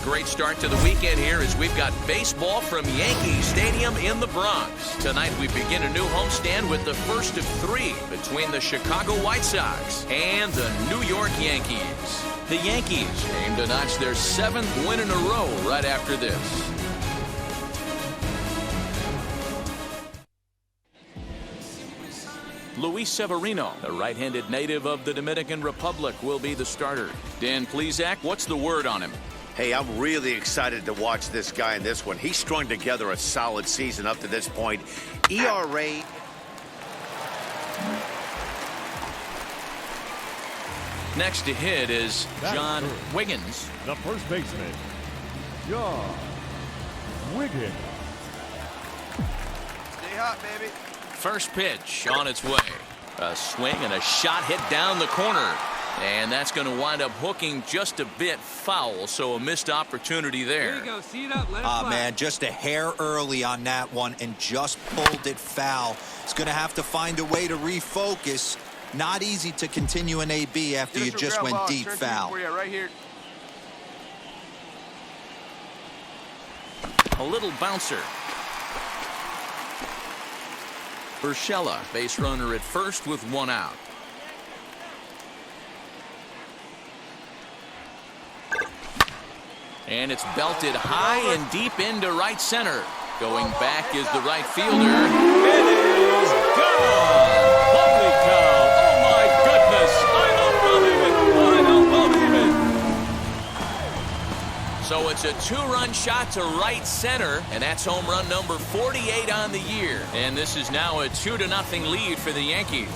great start to the weekend here as we've got baseball from Yankee Stadium in the Bronx. Tonight we begin a new homestand with the first of three between the Chicago White Sox and the New York Yankees. The Yankees aim to notch their 7th win in a row right after this. Luis Severino, the right-handed native of the Dominican Republic, will be the starter. Dan Plesac, what's the word on him? Hey, I'm really excited to watch this guy in this one. He's strung together a solid season up to this point. ERA. Next to hit is John Wiggins. The first baseman, John Wiggins. Stay hot, baby. First pitch on its way. A swing and a shot hit down the corner. And that's going to wind up hooking just a bit foul, so a missed opportunity there. There you go. See it up. Let it fly. Man, just a hair early on that one and just pulled it foul. It's going to have to find a way to refocus. Not easy to continue an AB after you just went deep foul. Right here. A little bouncer. Urshela, base runner at first with one out. And it's belted high and deep into right center. Going back is the right fielder. It is gone! Holy cow! Oh my goodness! I don't believe it! So it's a two-run shot to right center, and that's home run number 48 on the year. And this is now a 2-0 lead for the Yankees.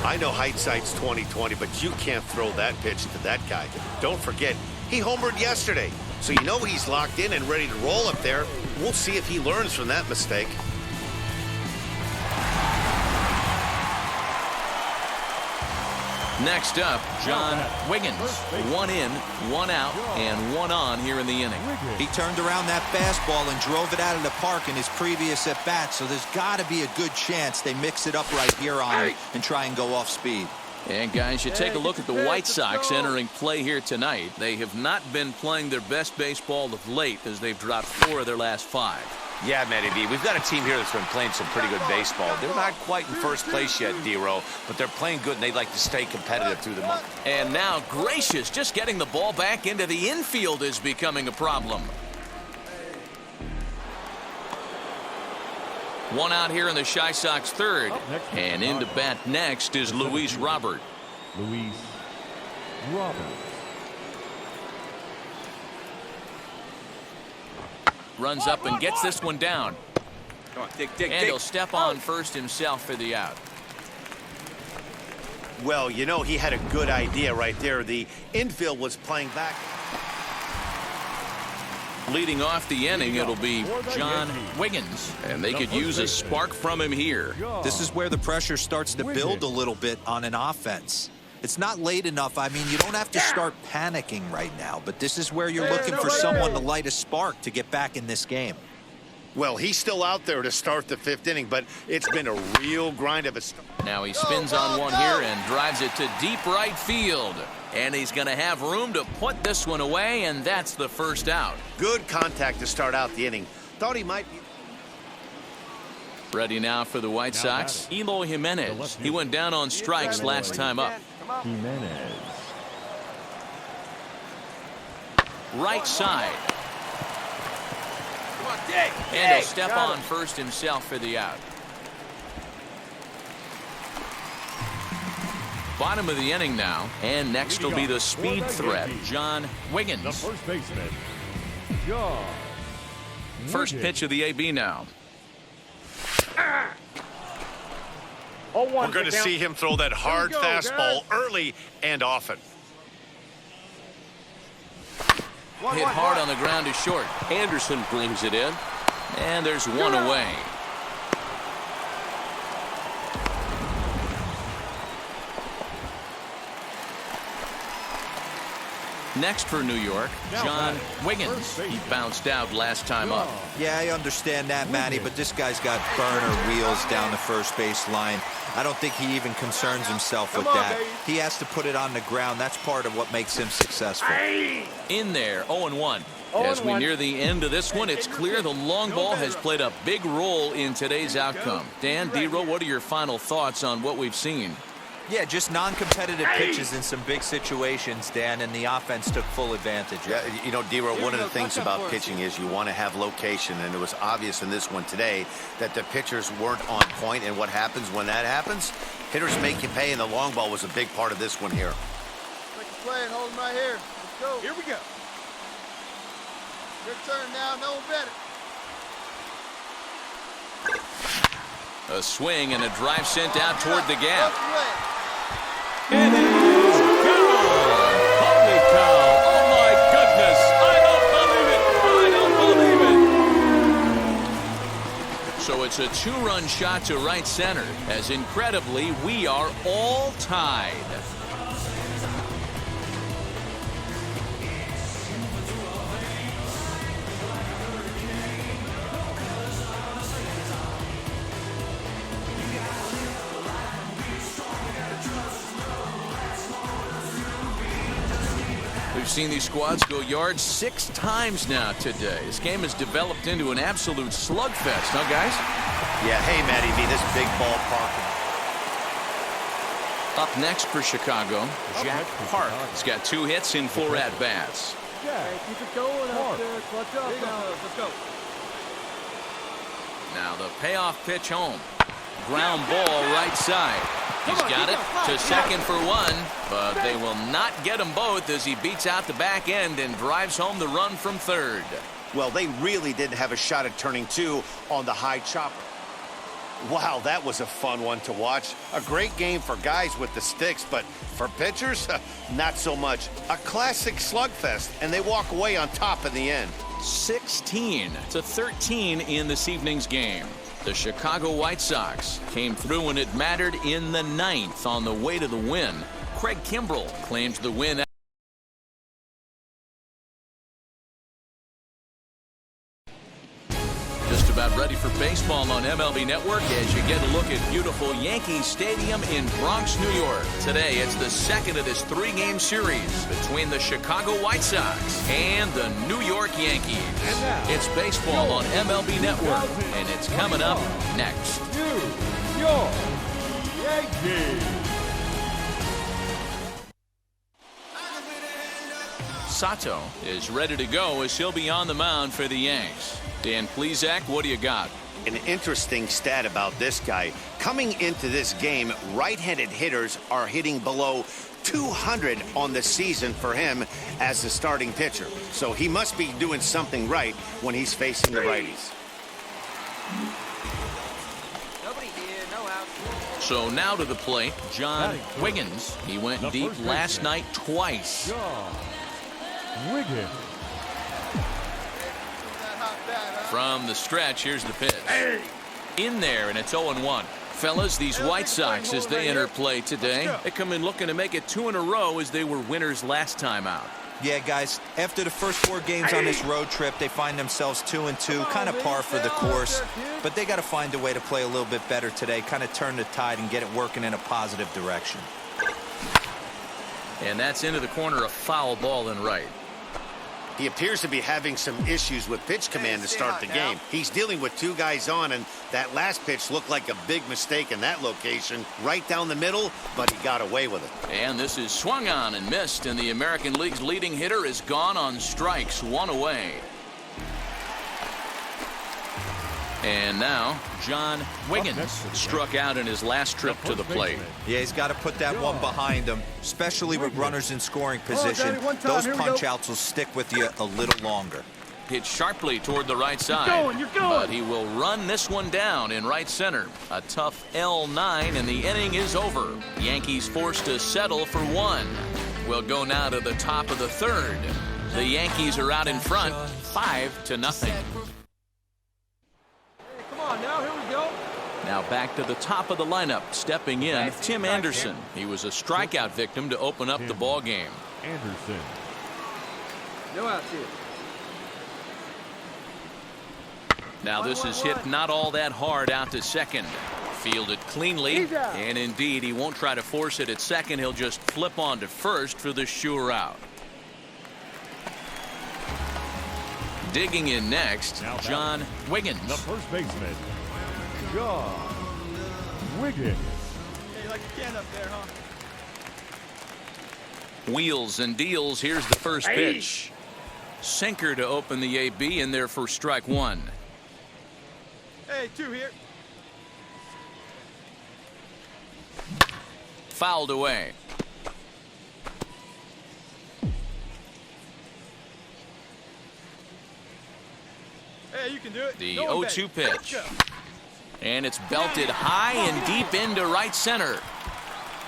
I know hindsight's 20/20, but you can't throw that pitch to that guy. Don't forget, he homered yesterday, so you know he's locked in and ready to roll up there. We'll see if he learns from that mistake. Next up, John Wiggins. 1 in, 1 out, and 1 on here in the inning. He turned around that fastball and drove it out of the park in his previous at-bat, so there's got to be a good chance they mix it up right here on him and try and go off speed. And guys, you take a look at the White Sox entering play here tonight. They have not been playing their best baseball of late as they've dropped 4 of their last 5. Yeah, Matty B, we've got a team here that's been playing some pretty good baseball. They're not quite in first place yet, D-Row, but they're playing good, and they'd like to stay competitive through the month. And now, gracious, just getting the ball back into the infield is becoming a problem. 1 out here in the Chi Sox third. And into bat next is Luis Robert. Luis Robert. Runs up and gets this one down. Come on, dig. And he'll step on first himself for the out. Well, you know, he had a good idea right there. The infield was playing back. Leading off the inning, it'll be John Wiggins, and they could use a spark from him here. This is where the pressure starts to build a little bit on an offense. It's not late enough. I mean, you don't have to start panicking right now, but this is where you're looking for someone to light a spark to get back in this game. Well, he's still out there to start the 5th inning, but it's been a real grind of a start. Now he spins on one here and drives it to deep right field. And he's going to have room to put this one away, and that's the first out. Good contact to start out the inning. Thought he might be. Ready now for the White Sox, Eloy Jimenez. He went down on strikes last time up. Jimenez. Right side. Come on, dig. And he'll step on first himself for the out. Bottom of the inning now. And next will be the speed threat, John Wiggins. The first baseman, John First Wiggins. pitch of the AB now. We're going to see him throw that hard fastball early and often. Hit hard on the ground to short. Anderson brings it in. And there's one away. next for New York, John Wiggins. He bounced out last time up. Yeah, I understand that, Matty, but this guy's got burner wheels down the first base line. I don't think he even concerns himself with that. He has to put it on the ground. That's part of what makes him successful. In there, 0-1. As we near the end of this one, it's clear the long ball has played a big role in today's outcome. Dan, D-Row, what are your final thoughts on what we've seen? Yeah, just non-competitive pitches in some big situations, Dan, and the offense took full advantage of it. Yeah, you know, D-Row, one of the things about pitching is you want to have location, and it was obvious in this one today that the pitchers weren't on point, and what happens when that happens? Hitters make you pay, and the long ball was a big part of this one here. Make a play and hold him right here. Let's go. Here we go. Your turn now. No one better. A swing and a drive sent out toward the gap. It is gone! Holy cow! Oh my goodness! I don't believe it! I don't believe it! So it's a two-run shot to right center, as incredibly we are all tied. We've seen these squads go yards 6 times now today. This game has developed into an absolute slugfest, huh, guys? Yeah, hey, Matty V, this big ballpark. Up next for Chicago, Jack Park. He's got 2 hits in 4 at-bats. Yeah, Keep it going up there. Clutch up now. Let's go. Now the payoff pitch home. Ground ball right side. He's got it to second for 1, but they will not get him both as he beats out the back end and drives home the run from third. Well, they really didn't have a shot at turning 2 on the high chopper. Wow, that was a fun one to watch. A great game for guys with the sticks, but for pitchers, not so much. A classic slugfest, and they walk away on top in the end. 16-13 in this evening's game. The Chicago White Sox came through when it mattered in the 9th on the way to the win. Craig Kimbrell claims the win. Just about ready for baseball on MLB Network as you get a look at beautiful Yankee Stadium in Bronx, New York. Today, it's the second of this 3-game series between the Chicago White Sox and the New York Yankees. It's baseball on MLB Network, and it's coming up next. New York Yankees. Sato is ready to go as he'll be on the mound for the Yanks. Dan Plesac, what do you got? An interesting stat about this guy. Coming into this game, right-handed hitters are hitting below 200 on the season for him as the starting pitcher. So he must be doing something right when he's facing the righties. Nobody here. No out. So now to the plate, John Wiggins. He went The deep first last baseman. night twice. John Wiggins. From the stretch, here's the pitch. In there, and it's 0-1. Fellas, these White Sox, as they enter play today, they come in looking to make it 2 in a row as they were winners last time out. Yeah, guys, after the first 4 games on this road trip, they find themselves 2-2, kind of par for the course. But they got to find a way to play a little bit better today, kind of turn the tide and get it working in a positive direction. And that's into the corner, a foul ball and right. He appears to be having some issues with pitch command to start the game. He's dealing with 2 guys on, and that last pitch looked like a big mistake in that location, right down the middle, but he got away with it. And this is swung on and missed, and the American League's leading hitter is gone on strikes, 1 away. And now, John Wiggins struck out in his last trip to the plate. Yeah, he's got to put that one behind him, especially with runners in scoring position. Those punch-outs will stick with you a little longer. Hit sharply toward the right side, but he will run this one down in right center. A tough L9, and the inning is over. Yankees forced to settle for 1. We'll go now to the top of the 3rd. The Yankees are out in front, 5-0. Now, here we go. Now back to the top of the lineup, stepping in, Tim Anderson. He was a strikeout victim to open up the ball game. Anderson. No outs here. Now this is hit not all that hard out to second. Fielded cleanly, and indeed he won't try to force it at second. He'll just flip on to first for the sure out. Digging in next, John Wiggins. The first baseman, John Wiggins. Hey, you like your can up there, huh? Wheels and deals. Here's the first pitch. Sinker to open the AB, in there for strike one. Hey, 2 here. Fouled away. Hey, you can do it. The Go, 0-2 baby. pitch. And it's belted high and deep into right center.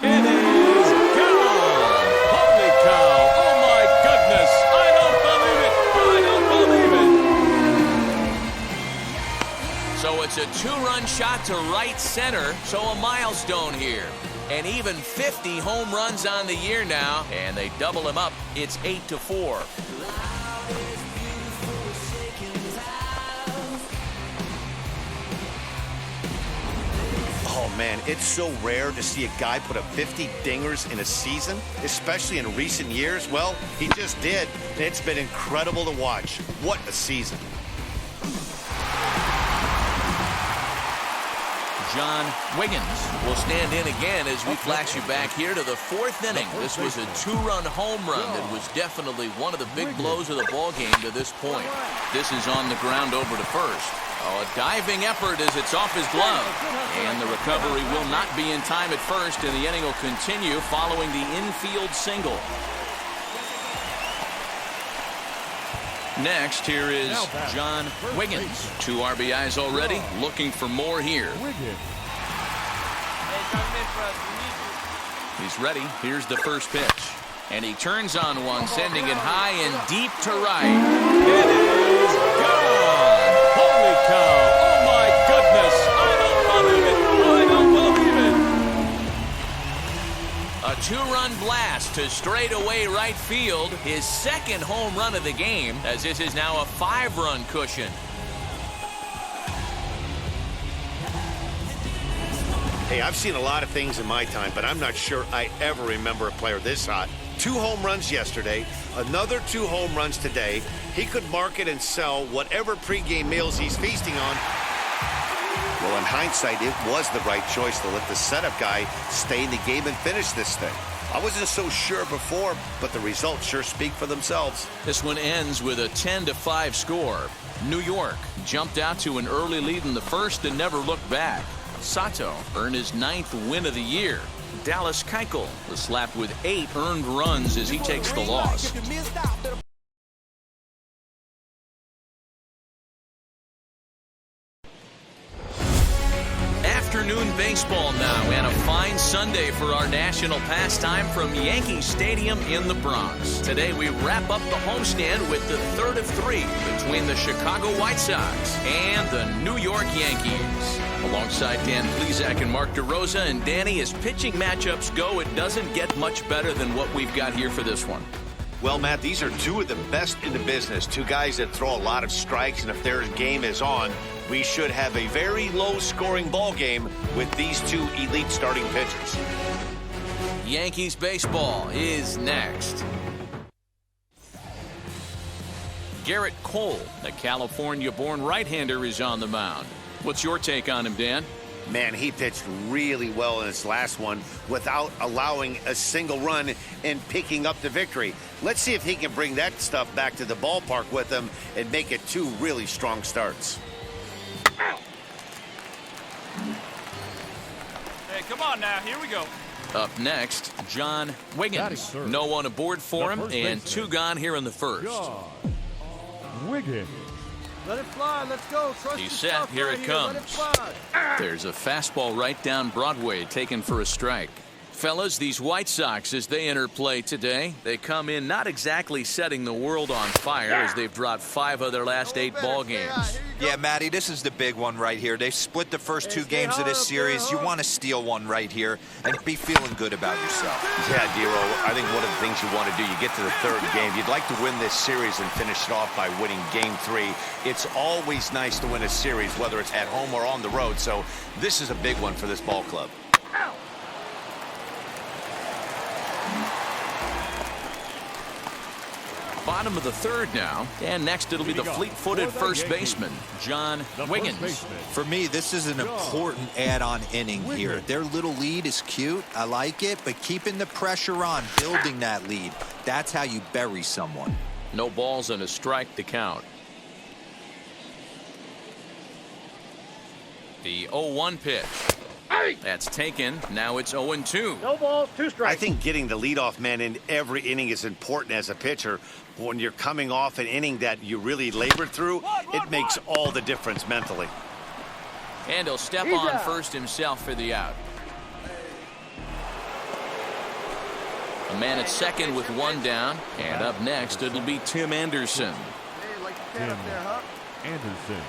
It is gone. Holy cow. Oh, my goodness. I don't believe it. I don't believe it. So it's a 2-run shot to right center. So a milestone here. And even 50 home runs on the year now. And they double him up. It's 8-4. Oh, man, it's so rare to see a guy put up 50 dingers in a season, especially in recent years. Well, he just did. It's been incredible to watch. What a season. John Wiggins will stand in again as we flash you back here to the 4th inning. This was a 2-run home run that was definitely one of the big blows of the ball game to this point. This is on the ground over to first. Oh, a diving effort as it's off his glove. And the recovery will not be in time at first, and the inning will continue following the infield single. Next, here is John Wiggins. 2 RBIs already, looking for more here. He's ready. Here's the first pitch. And he turns on one, sending it high and deep to right. It is gone. Holy cow. Oh, my goodness. I don't believe it. I don't believe it. A 2-run blast to straightaway right field. His second home run of the game, as this is now a 5-run cushion. Hey, I've seen a lot of things in my time, but I'm not sure I ever remember a player this hot. 2 home runs yesterday, another 2 home runs today. He could market and sell whatever pregame meals he's feasting on. Well, in hindsight, it was the right choice to let the setup guy stay in the game and finish this thing. I wasn't so sure before, but the results sure speak for themselves. This one ends with a 10-5 score. New York jumped out to an early lead in the first and never looked back. Sato earned his 9th win of the year. Dallas Keuchel was slapped with 8 earned runs as he takes the loss. Afternoon baseball now, and a fine Sunday for our national pastime from Yankee Stadium in the Bronx. Today we wrap up the homestand with the 3rd of 3 between the Chicago White Sox and the New York Yankees. Alongside Dan Plesac and Mark DeRosa, and Danny, as pitching matchups go, it doesn't get much better than what we've got here for this one. Well, Matt, these are 2 of the best in the business. 2 guys that throw a lot of strikes, and if their game is on, we should have a very low-scoring ball game with these 2 elite starting pitchers. Yankees baseball is next. Garrett Cole, the California-born right-hander, is on the mound. What's your take on him, Dan? Man, he pitched really well in his last one without allowing a single run and picking up the victory. Let's see if he can bring that stuff back to the ballpark with him and make it 2 really strong starts. Hey, come on now. Here we go. Up next, John Wiggins. No one aboard for him, and 2 gone here in the first. John Wiggins. Let it fly. Let's go. Trust He's yourself set. Here right it Let it comes. fly. There's a fastball right down Broadway taken for a strike. Fellas, these White Sox, as they enter play today, they come in not exactly setting the world on fire as they've dropped 5 of their last 8 ball games. Yeah, Matty, this is the big one right here. They've split the first 2 games of this series. You want to steal one right here and be feeling good about yourself. Yeah, Dero, I think one of the things you want to do, you get to the 3rd game, you'd like to win this series and finish it off by winning game 3. It's always nice to win a series, whether it's at home or on the road, so this is a big one for this ball club. Bottom of the 3rd now, and next it'll be the fleet-footed first baseman, John Wiggins. For me, this is an important add-on inning here. Their little lead is cute. I like it, but keeping the pressure on, building that lead, that's how you bury someone. No balls and a strike to count. The 0-1 pitch. That's taken. Now it's 0-2. No balls, 2 strikes. I think getting the leadoff man in every inning is important as a pitcher. When you're coming off an inning that you really labored through, it makes all the difference mentally. And he'll step on first himself for the out. A man at second with 1 down. And up next, it'll be Tim Anderson. Hey, like the cat up there, huh? Anderson.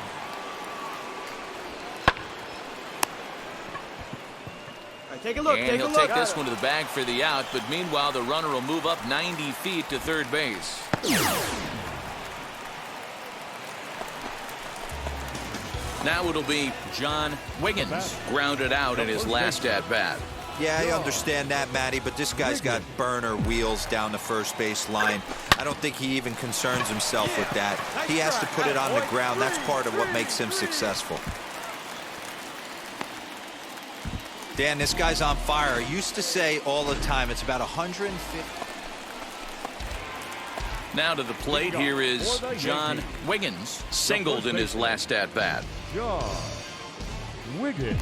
Take a look. And he'll take this one to the bag for the out, but meanwhile the runner will move up 90 feet to third base. Now it'll be John Wiggins, grounded out in his last at-bat. Yeah, I understand that, Matty, but this guy's got burner wheels down the first base line. I don't think he even concerns himself with that. He has to put it on the ground. That's part of what makes him successful. Dan, this guy's on fire. I used to say all the time, it's about 150. Now to the plate, here is John Wiggins, singled in his last at-bat. John Wiggins.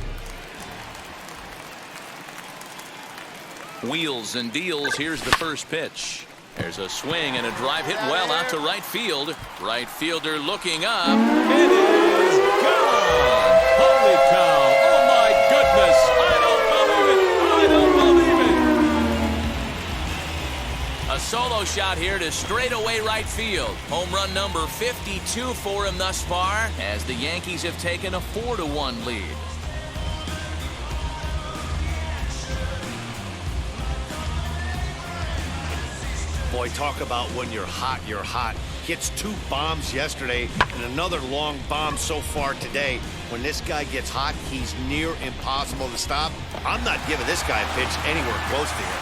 Wheels and deals. Here's the first pitch. There's a swing and a drive hit well out to right field. Right fielder looking up. It is gone. Holy cow. Oh, my goodness. I don't believe it. A solo shot here to straightaway right field. Home run number 52 for him thus far, as the Yankees have taken a 4-1 lead. Boy, talk about when you're hot, you're hot. Hits 2 bombs yesterday and another long bomb so far today. When this guy gets hot, he's near impossible to stop. I'm not giving this guy a pitch anywhere close to him.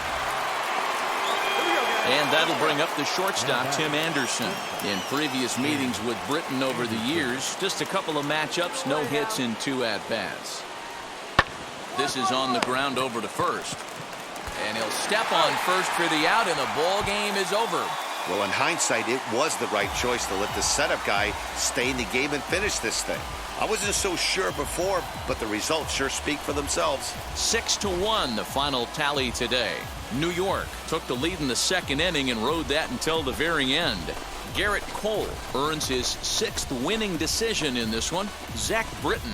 And that'll bring up the shortstop, Tim Anderson. In previous meetings with Britain over the years, just a couple of matchups, no hits in 2 at-bats. This is on the ground over to first. And he'll step on first for the out, and the ball game is over. Well, in hindsight, it was the right choice to let the setup guy stay in the game and finish this thing. I wasn't so sure before, but the results sure speak for themselves. 6-1, the final tally today. New York took the lead in the 2nd inning and rode that until the very end. Garrett Cole earns his 6th winning decision in this one. Zach Britton